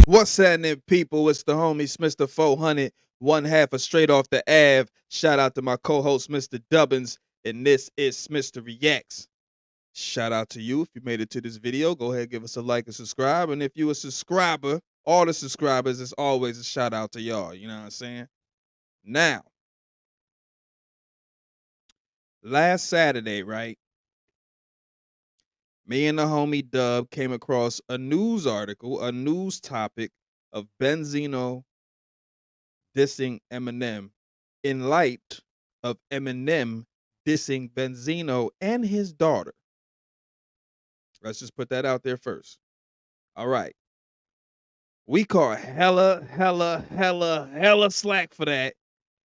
What's happening, people? It's the homie Smitster 400, one half of Straight Off the Ave. Shout out to my co-host, Mr. Dubbins, and this is Smitster Reacts. Shout out to you. If you made it to this video, go ahead, give us a like and subscribe. And if you a subscriber, all the subscribers, it's always a shout out to y'all. You know what I'm saying? Now, last Saturday, right? Me and the homie Dub came across a news article, a news topic of Benzino dissing Eminem in light of Eminem dissing Benzino and his daughter. Let's just put that out there first. All right. We caught hella slack for that.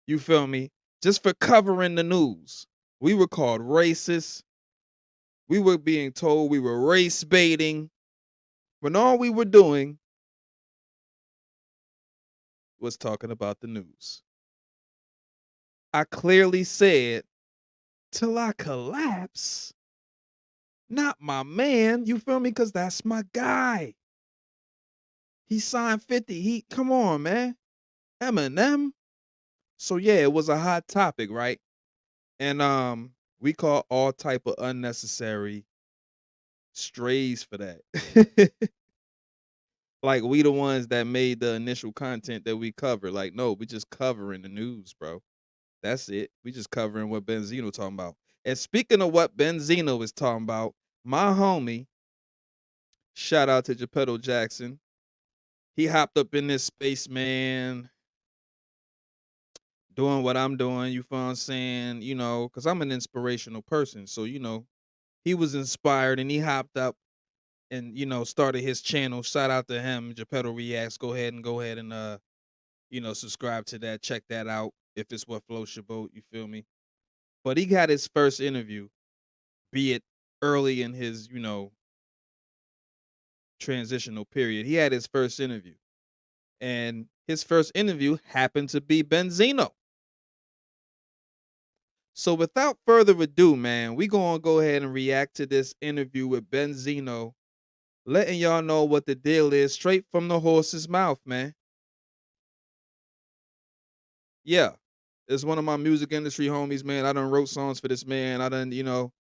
You feel me? Just for covering the news. We were called racist. We were being told we were race baiting when all we were doing was talking about the news. I clearly said, till I collapse. Not my man, you feel me? Because that's my guy. He signed 50. Come on, man. Eminem. So yeah, it was a hot topic, right? And we caught all type of unnecessary strays for that. Like we the ones that made the initial content that we covered. Like, no, we just covering the news, bro. That's it. We just covering what Benzino talking about. And speaking of what Benzino is talking about, my homie, shout out to Geppetto Jackson. He hopped up in this space, man, doing what I'm doing, you feel what I'm saying? You know, because I'm an inspirational person. So, you know, he was inspired and he hopped up and, you know, started his channel. Shout out to him, Geppetto Reacts. Go ahead and you know, subscribe to that. Check that out if it's what floats your boat, you feel me? But he got his first interview, be it early in his, you know, transitional period. He had his first interview. And his first interview happened to be Benzino. So without further ado, man, we gonna go ahead and react to this interview with Benzino, letting y'all know what the deal is straight from the horse's mouth, man. Yeah, it's one of my music industry homies, man. I done wrote songs for this man. I done, you know,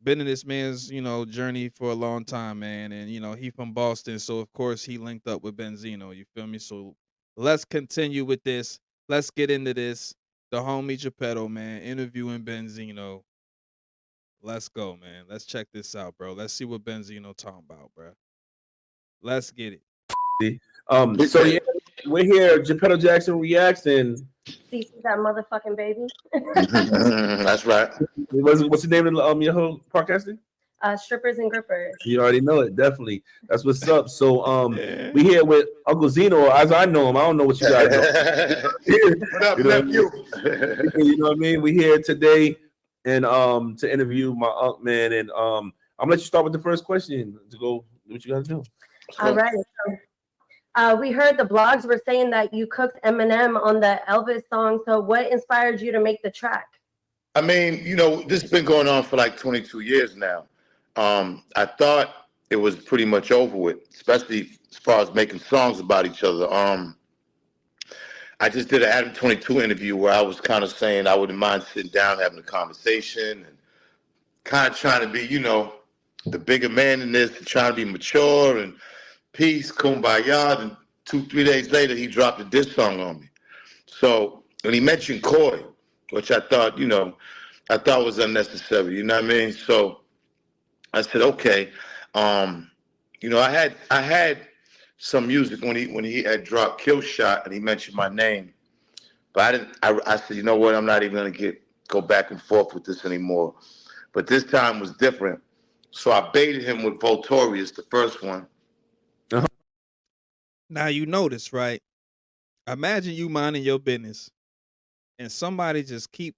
been in this man's, you know, journey for a long time, man. And, you know, he from Boston, so of course he linked up with Benzino, you feel me? So let's continue with this. Let's get into this. The homie Geppetto, man, interviewing Benzino. Let's go, man. Let's check this out, bro. Let's see what Benzino talking about, bro. Let's get it. So yeah, we're here. Geppetto Jackson reacts, and See that motherfucking baby. That's right. what's the name of your whole podcasting? Strippers and grippers. You already know it, definitely. That's what's up. So we here with Uncle Zeno, as I know him. I don't know what you guys know. What up, nephew? You know what I mean? We here today and to interview my uncle, man, and I'm gonna let you start with the first question to go what you guys do. All right. So, we heard the blogs were saying that you cooked Eminem on the Elvis song. So what inspired you to make the track? I mean, you know, this has been going on for like 22 years now. I thought it was pretty much over with, especially as far as making songs about each other. I just did an Adam 22 interview where I was kind of saying I wouldn't mind sitting down, having a conversation, and kind of trying to be, you know, the bigger man in this, trying to be mature and peace, kumbaya. And 2-3 days later, he dropped a diss song on me. So when he mentioned Coy, which I thought, you know, I thought was unnecessary, you know what I mean? So I said, okay. You know, I had some music when he had dropped Kill Shot and he mentioned my name. But I said, you know what, I'm not even gonna go back and forth with this anymore. But this time was different. So I baited him with Voltorius, the first one. Now you notice, right? Imagine you minding your business and somebody just keep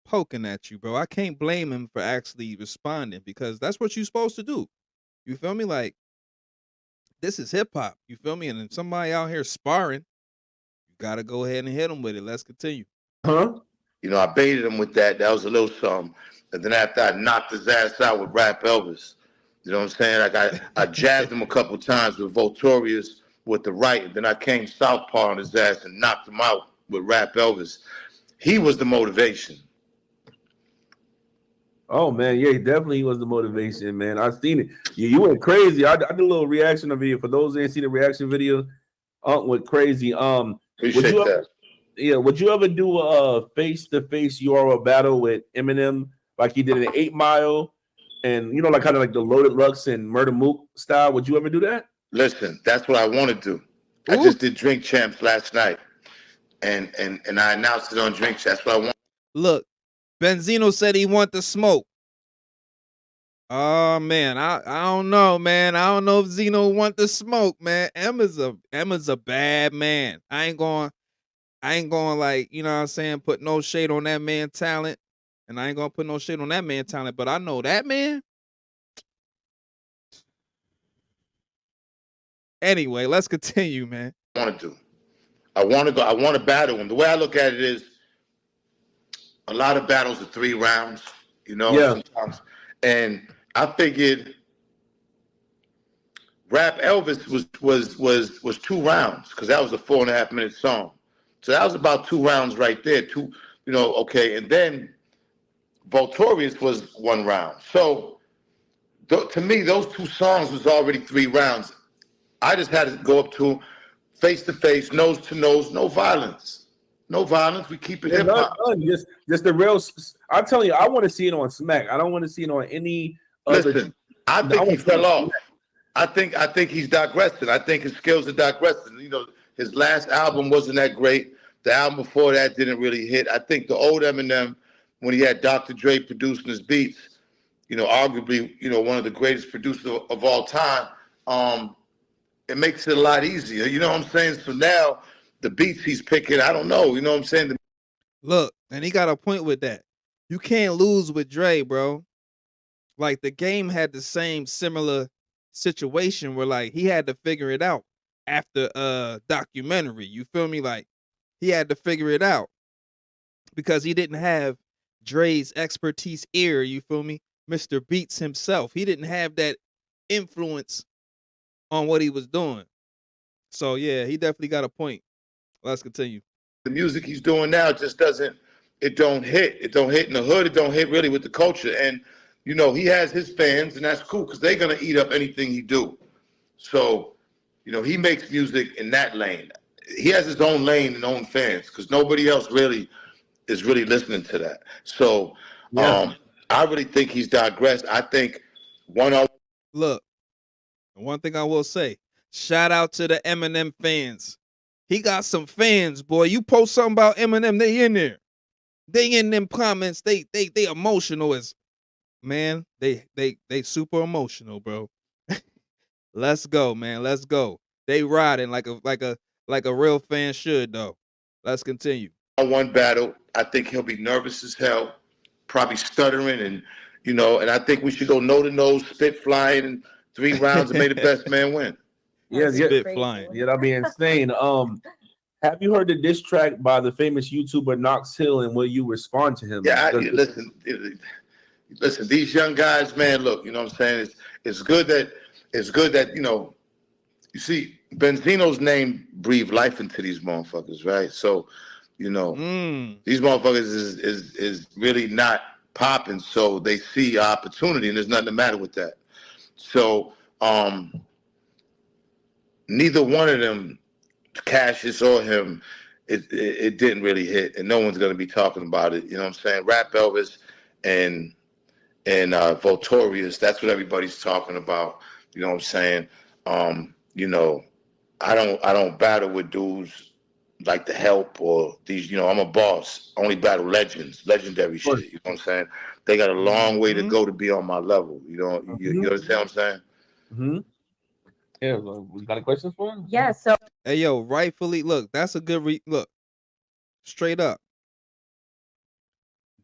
poking at you, bro. I can't blame him for actually responding because that's what you're supposed to do. You feel me? Like, this is hip hop. You feel me? And if somebody out here sparring, you gotta go ahead and hit him with it. Let's continue. You know, I baited him with that. That was a little something. And then after I knocked his ass out with Rap Elvis, You know what I'm saying? Like I jabbed him a couple times with Voltorious with the right, and then I came southpaw on his ass and knocked him out with Rap Elvis. He was the motivation. Oh man, yeah, definitely was the motivation, man. I seen it. You went crazy. I did a little reaction video for those that didn't see the reaction video. Went crazy. Would Appreciate you that. would you ever do a face-to-face URL battle with Eminem like he did in 8 Mile and like kind of like the Loaded Lux and Murder Mook style? Would you ever do that? Listen, that's what I want to do. I Ooh. just did Drink Champs last night, and I announced it on Drink Champs. That's what I want. Look, Benzino said he want the smoke. Oh man, I don't know, man. I don't know if Zeno want the smoke, man. Emma's a bad man. I ain't going like, you know what I'm saying, put no shade on that man talent. And I ain't gonna put no shade on that man talent, but I know that man. Anyway, let's continue, man. I want to do. I want to go. I want to battle him. The way I look at it is, a lot of battles are 3 rounds. Yeah. Sometimes, and I figured Rap Elvis was 2 rounds because that was a 4.5 minute song. So that was about 2 rounds right there. Okay, and then Voltorious was 1 round. So to me, those 2 songs was already 3 rounds. I just had to go up to face to face, nose to nose, no violence. No violence. We keep it hip hop. Just the real. I'm telling you, I want to see it on Smack. I don't want to see it on any other. Listen, I think he fell off. I think he's digressing. I think his skills are digressing. His last album wasn't that great. The album before that didn't really hit. I think the old Eminem, when he had Dr. Dre producing his beats, arguably, one of the greatest producers of all time, it makes it a lot easier. You know what I'm saying? So now the beats he's picking, I don't know. You know what I'm saying? Look, and he got a point with that. You can't lose with Dre, bro. Like the game had the same similar situation where like he had to figure it out after documentary. You feel me? Like he had to figure it out because he didn't have Dre's expertise ear, you feel me? Mr. Beats himself. He didn't have that influence on what he was doing. So yeah, he definitely got a point. Let's continue. The music he's doing now just doesn't, it don't hit. It don't hit in the hood. It don't hit really with the culture. And, he has his fans, and that's cool because they're going to eat up anything he do. So, he makes music in that lane. He has his own lane and own fans because nobody else really is really listening to that. So, Yeah. I really think he's digressed. I think Look, one thing I will say, shout out to the Eminem fans. He got some fans, boy. You post something about Eminem, they in there. They in them comments. They emotional as man. They super emotional, bro. Let's go, man. Let's go. They riding like a real fan should though. Let's continue. one battle, I think he'll be nervous as hell, probably stuttering, and and I think we should go nose to nose, spit flying, and 3 rounds and may the best man win. Yeah, That's yeah, Spit crazy. flying. yeah, that'd be insane. Have you heard the diss track by the famous YouTuber Knox Hill, and will you respond to him? Yeah, listen, these young guys, man, look, you know what I'm saying? It's good that you see, Benzino's name breathed life into these motherfuckers, right? So, these motherfuckers is really not popping, so they see opportunity, and there's nothing the matter with that. So, neither one of them, Cassius or him, it didn't really hit, and no one's gonna be talking about it. You know what I'm saying? Rap Elvis and Voltorious, that's what everybody's talking about. You know what I'm saying? I don't battle with dudes like The Help or these. I'm a boss. I only battle legends, legendary shit. You know what I'm saying? They got a long way to go to be on my level. You understand what I'm saying? Mm-hmm. Yeah, we got a question for him? Yeah, so Hey yo, rightfully look, that's a good look. Straight up.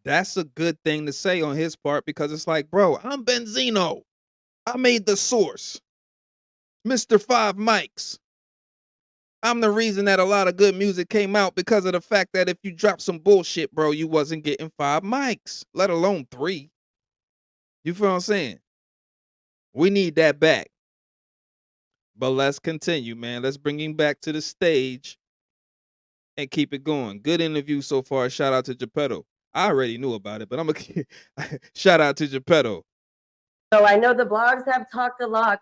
That's a good thing to say on his part because it's like, bro, I'm Benzino. I made the source. Mr. 5 Mics. I'm the reason that a lot of good music came out because of the fact that if you drop some bullshit, bro, you wasn't getting 5 mics, let alone 3. You feel what I'm saying? We need that back. But let's continue, man. Let's bring him back to the stage and keep it going. Good interview so far. Shout out to Geppetto. I already knew about it, but I'm gonna shout out to Geppetto. So I know the blogs have talked a lot.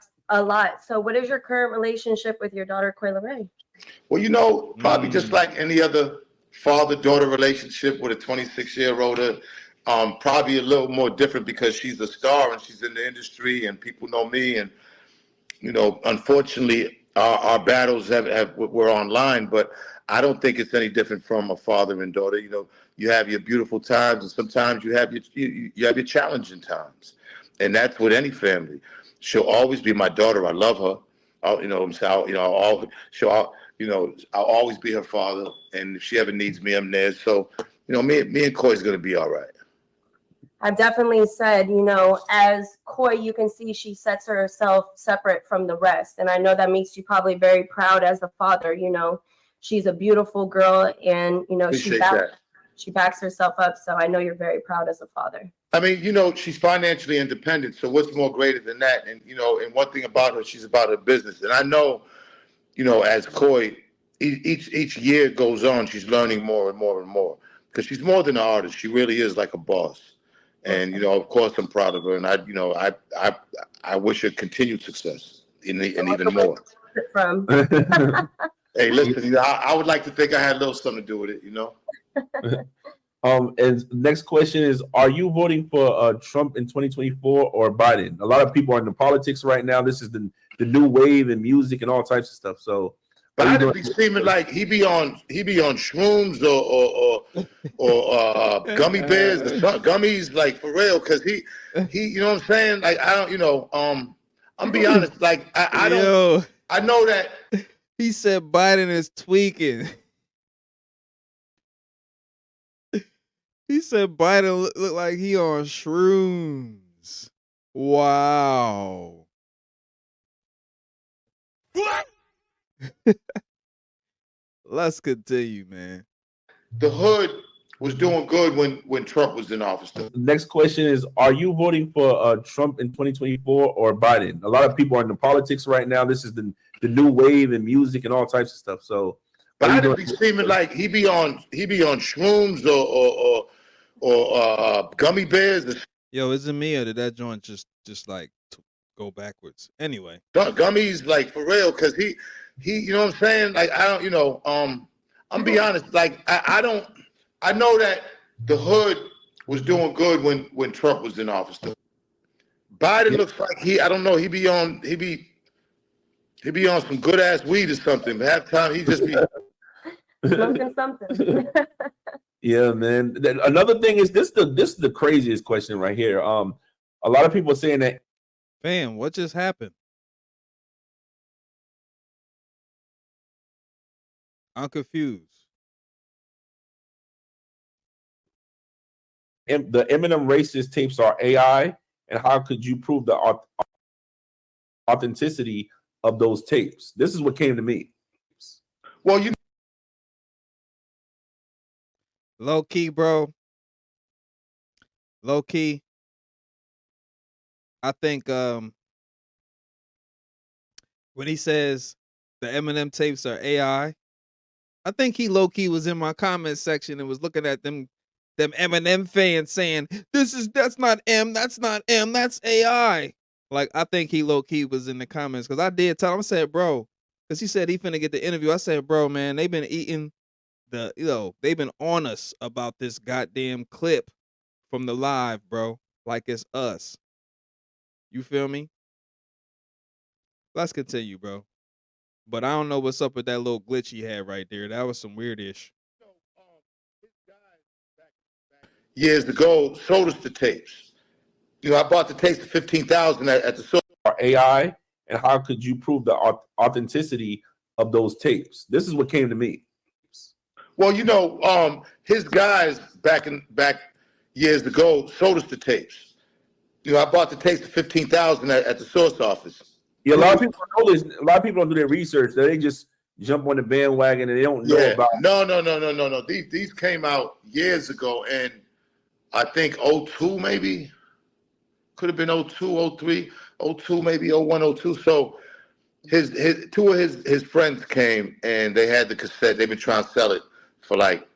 So what is your current relationship with your daughter, Quayla Ray? Well, you know, probably just like any other father-daughter relationship with a 26-year-old, probably a little more different because she's a star and she's in the industry and people know me. And, you know, unfortunately, our battles were online, but I don't think it's any different from a father and daughter. You know, you have your beautiful times and sometimes you have your challenging times. And that's with any family. She'll always be my daughter. I love her. I'll always be her father. And if she ever needs me, I'm there. So, you know, me and Coy's gonna be all right. I've definitely said, you know, as Coy, you can see she sets herself separate from the rest. And I know that makes you probably very proud as a father. You know, she's a beautiful girl and, you know, she backs herself up. So I know you're very proud as a father. I mean, you know, she's financially independent. So what's more greater than that? And, you know, and one thing about her, she's about her business. And I know, you know, as Coy, each year goes on, she's learning more and more and more because she's more than an artist. She really is like a boss. And, you know, of course, I'm proud of her. And I wish her continued success and even more. Hey, listen, you know, I would like to think I had a little something to do with it, you know. And next question is: are you voting for Trump in 2024 or Biden? A lot of people are into politics right now. This is the new wave in music and all types of stuff. So Biden be seeming like he be on shrooms or gummy bears, gummies, like for real, because he you know what I'm saying? Like I don't, you know, I'm be honest, like I don't, I know that he said Biden is tweaking. He said Biden look like he on shrooms. Wow. What? Let's continue, man. The hood was doing good when Trump was in office. Next question is: are you voting for Trump in 2024 or Biden? A lot of people are into politics right now. This is the new wave in music and all types of stuff. So Biden be seeming like he be on shrooms or gummy bears. Yo, is it me or did that joint just like go backwards? Anyway, gummies, like for real, because he you know what I'm saying? Like I don't, you know, I'm be honest, like I know that the hood was doing good when Trump was in office. Biden looks like I don't know, he be on some good ass weed or something. Half time he just be something. Yeah, man. Another thing is this is the craziest question right here. A lot of people are saying that. Fam, what just happened? I'm confused. The Eminem racist tapes are AI, and how could you prove the authenticity of those tapes? This is what came to me. Well, you low key, bro. Low key. I think when he says the Eminem tapes are AI, I think he low key was in my comment section and was looking at them Eminem fans saying, that's not M, that's not M, that's AI. Like I think he low key was in the comments because I did tell him, I said, bro, because he said he finna get the interview. I said, bro, man, they've been eating they've been on us about this goddamn clip from the live, bro. Like it's us. You feel me? Let's continue, bro. But I don't know what's up with that little glitch he had right there. That was some weird-ish. Years ago sold us the tapes. You know, I bought the tapes for $15,000 at the store. AI, and how could you prove the authenticity of those tapes? This is what came to me. Well, you know, his guys back years ago sold us the tapes. You know, I bought the tapes for $15,000 at the source office. Yeah, a lot of people don't know this. A lot of people don't do their research. They just jump on the bandwagon and they don't know about. No. These came out years ago, and I think 02 maybe. Could have been 02, 03. '02, maybe '01, '02. So his two of his friends came and they had the cassette. They've been trying to sell it for like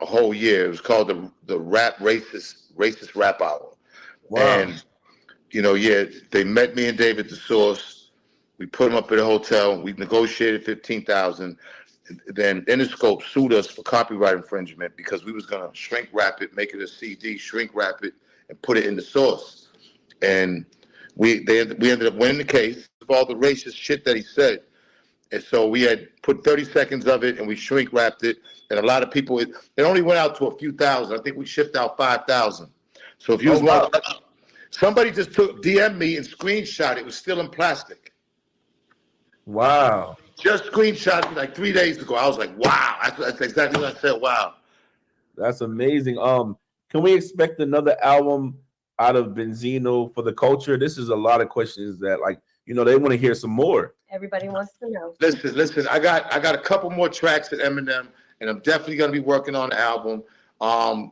a whole year. It was called the rap racist rap hour. Wow. And yeah, they met me and David the Source. We put him up at a hotel. We negotiated 15,000. Then Interscope sued us for copyright infringement because we was gonna shrink wrap it, make it a CD, shrink wrap it, and put it in the Source. And we ended up winning the case of all the racist shit that he said. And so we had put 30 seconds of it and we shrink wrapped it. And a lot of people, it only went out to a few thousand. I think we shipped out 5,000. So if you was wow. somebody just DM me and screenshot it was still in plastic. Wow. Just screenshot it like 3 days ago. I was like, wow. That's exactly what I said. Wow. That's amazing. Can we expect another album out of Benzino for the culture? This is a lot of questions that, like, they want to hear some more. Everybody wants to know. Listen. I got a couple more tracks at Eminem, and I'm definitely gonna be working on the album.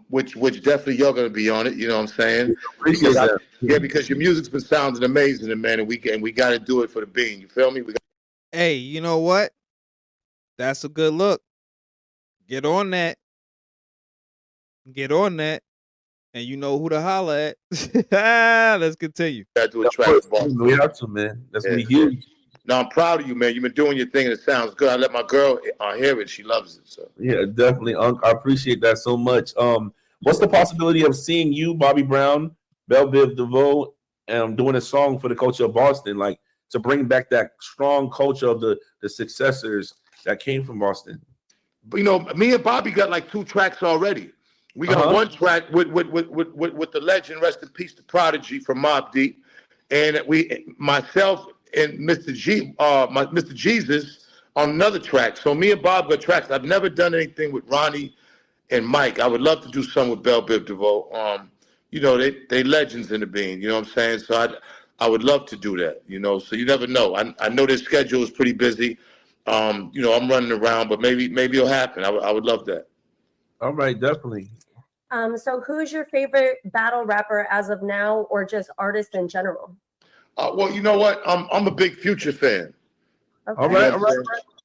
Which definitely you're gonna be on it. You know what I'm saying? Appreciate that. Because your music's been sounding amazing, man, and we got to do it for the bean. You feel me? Hey, you know what? That's a good look. Get on that. Get on that. And you know who to holla at. Let's continue. Got to do a track. We have to, man. That's gonna be huge. No, I'm proud of you, man. You've been doing your thing, and it sounds good. I let my girl hear it; she loves it. So yeah, definitely, Unc. I appreciate that so much. What's the possibility of seeing you, Bobby Brown, Belle Biv DeVoe, doing a song for the culture of Boston, like to bring back that strong culture of the successors that came from Boston? But, me and Bobby got like 2 tracks already. We got one track with the legend, rest in peace, the Prodigy from Mobb Deep, and myself and Mr. Jesus on another track. So me and Bob got tracks. I've never done anything with Ronnie and Mike. I would love to do something with Belle Biv DeVoe. They legends in the bean. You know what I'm saying? So I would love to do that. So you never know. I know their schedule is pretty busy. I'm running around, but maybe it'll happen. I would love that. All right, definitely. So who's your favorite battle rapper as of now, or just artist in general? Well, you know what? I'm a big Future fan. Okay. All right.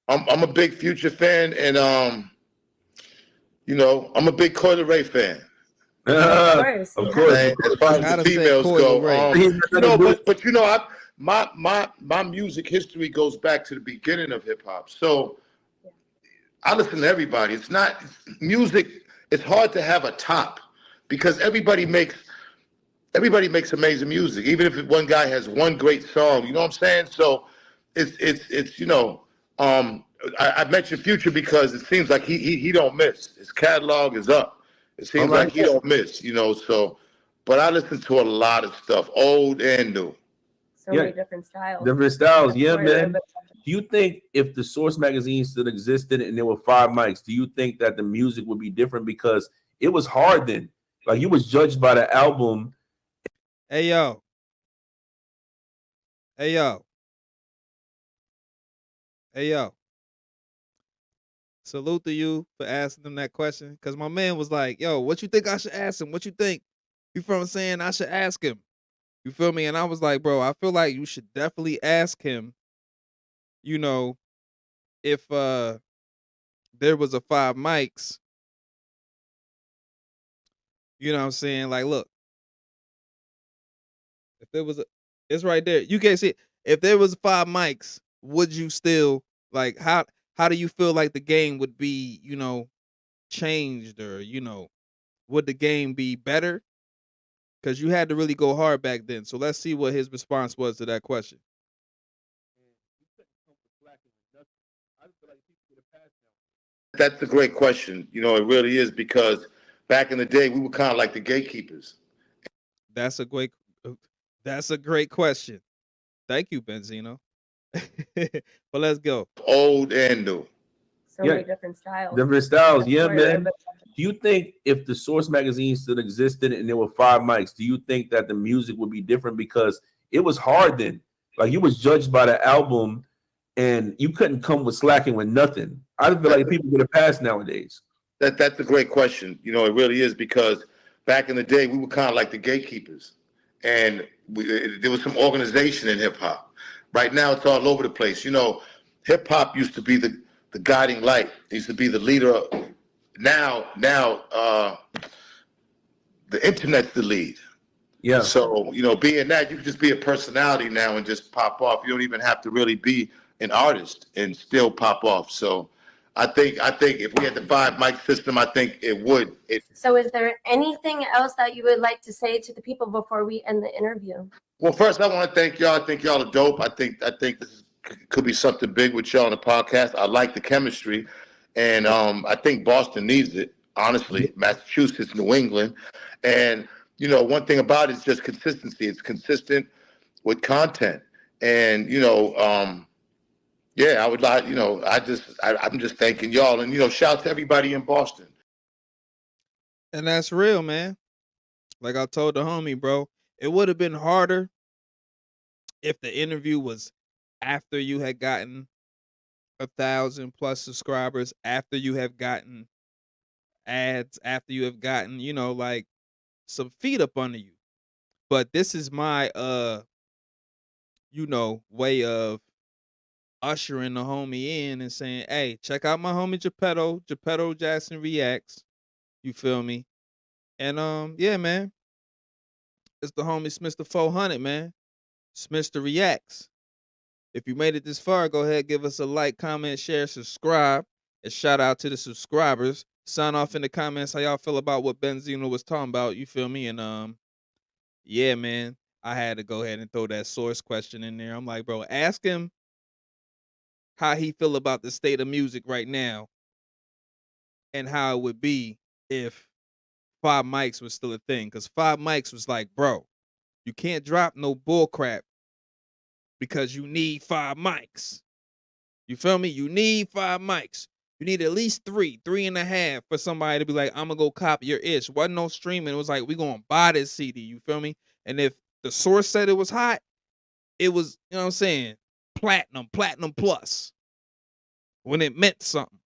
I'm a big Future fan, and I'm a big Coi Leray fan. Of course. As far as the females go, but my music history goes back to the beginning of hip hop. So I listen to everybody. It's not music. It's hard to have a top because everybody makes amazing music. Even if one guy has one great song, you know what I'm saying? So it's I mentioned Future because it seems like he don't miss. His catalog is up. It seems like he don't miss, so but I listen to a lot of stuff, old and new. So many different styles. Yeah, man. Do you think if the Source magazine still existed and there were 5 mics, do you think that the music would be different? Because it was hard then. Like, you was judged by the album. Hey yo. Salute to you for asking them that question. Because my man was like, yo, what you think I should ask him? What you think? You feel what I'm saying? I should ask him. You feel me? And I was like, bro, I feel like you should definitely ask him, if there was a 5 mics. You know what I'm saying? Like, look. If there was it's right there. You can't see it. If there was 5 mics, would you still, like, how do you feel like the game would be, changed, or, would the game be better? Because you had to really go hard back then. So let's see what his response was to that question. That's a great question. It really is, because back in the day, we were kind of like the gatekeepers. That's a great question. Thank you, Benzino. But let's go. Old and new. So many different styles. Yeah, man. Do you think if the Source magazine still existed and there were 5 mics, do you think that the music would be different? Because it was hard then. Like, you was judged by the album and you couldn't come with slacking with nothing. I feel like people get a pass nowadays. That's a great question. It really is, because back in the day, we were kind of like the gatekeepers. and there was some organization in hip hop. Right now, it's all over the place. You know, hip hop used to be the guiding light. It used to be the leader. Now, the internet's the lead. Yeah. So, you know, being that, you can just be a personality now and just pop off. You don't even have to really be an artist and still pop off. So I think if we had the 5 mic system, I think it would. So is there anything else that you would like to say to the people before we end the interview? Well, first, I want to thank y'all. I think y'all are dope. I think this could be something big with y'all on the podcast. I like the chemistry, and I think Boston needs it. Honestly, Massachusetts, New England, and you know, one thing about it is just consistency. It's consistent with content, and you know, yeah, I would like, you know, I'm just thanking y'all, and you know, shout out to everybody in Boston. And that's real, man. Like I told the homie, bro, it would have been harder if the interview was after you had gotten 1,000 plus subscribers, after you have gotten ads, after you have gotten, you know, like some feet up under you. But this is my you know, way of ushering the homie in and saying, hey, check out my homie Geppetto Jackson Reacts. You feel me? And yeah, man. It's the homie Smitster 400, man. Smitster Reacts. If you made it this far, go ahead, give us a like, comment, share, subscribe. And shout out to the subscribers. Sign off in the comments how y'all feel about what Benzino was talking about. You feel me? And yeah, man. I had to go ahead and throw that source question in there. I'm like, bro, ask him how he feel about the state of music right now and how it would be if 5 mics was still a thing. Because 5 mics was like, bro, you can't drop no bull crap because you need 5 mics. You feel me? You need 5 mics. You need at least 3.5 for somebody to be like, I'm gonna go copy your ish. Wasn't no streaming. It was like, we gonna buy this CD. You feel me? And if the source said it was hot, it was, you know what I'm saying, platinum plus, when it meant something.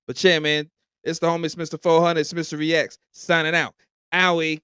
But yeah, man, it's the homie Mr. 400, Smitster Reacts, signing out. Owie.